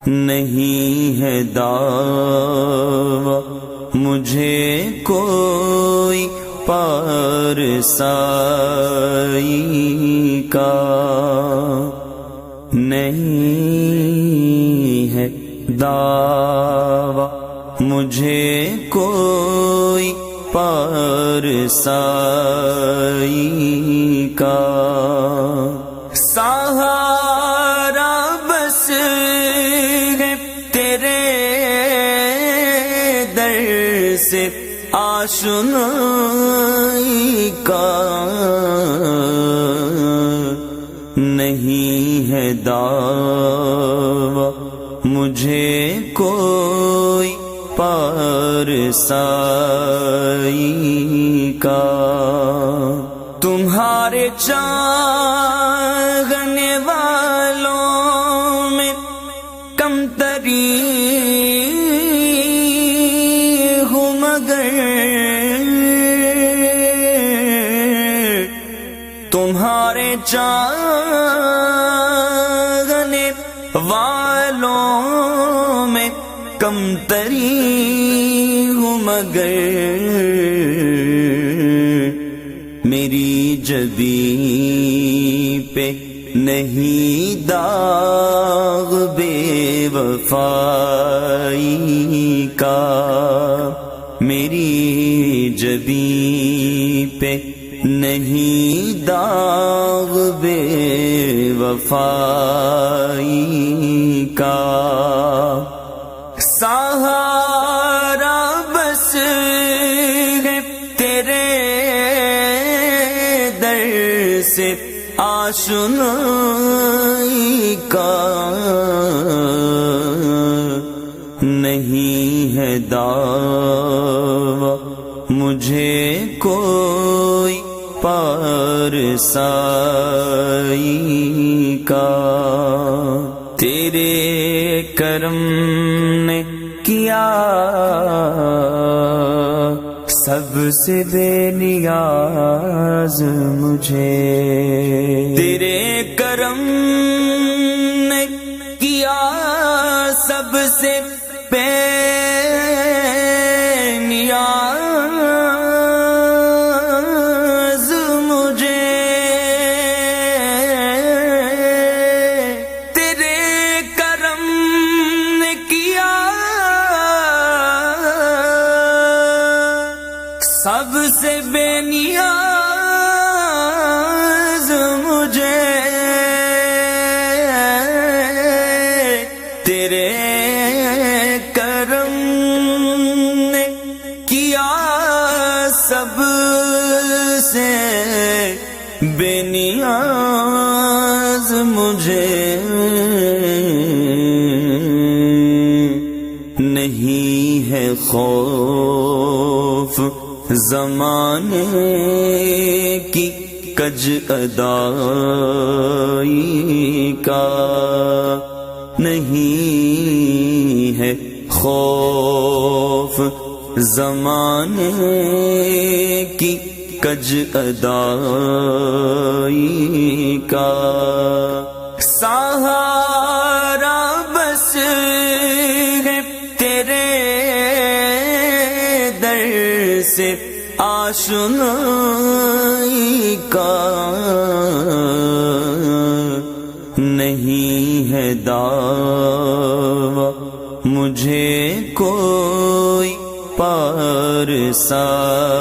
نہیں ہے دعویٰ مجھے کوئی پارسائی کا، نہیں ہے دعویٰ مجھے کوئی پارسائی کا، سہارا بس ہے تیرے در سے آشنائی کا، نہیں ہے دعویٰ مجھے کوئی پارسائی کا، تمہارے چاہنے والوں میں کمتری ہوں مگر تمہارے چاہنے والوں میں کمتری ہوں مگر میری جبیں پہ نہیں داغ بے وفائی کا، میری جبیں پہ نہیں داغ بے وفائی کا، سہارا بس ہے تیرے در سے آشنائی کا، نہیں ہے دعویٰ مجھے کوئی پارسائی کا، تیرے کرم نے کیا سب سے بے نیاز مجھے، تیرے کرم نے کیا سب سے بے نیاز مجھے، تیرے کرم نے کیا سب سے بے نیاز مجھے، تیرے کرم نے کیا سب سے بے نیاز مجھے، نہیں ہے خوف زمانے کی کج ادائی کا، نہیں ہے خوف زمانے کی کج ادائی کا، سہارا بس ہے تیرے در سے آشنائی کا، نہیں ہے دعویٰ مجھے کوئی پارسائی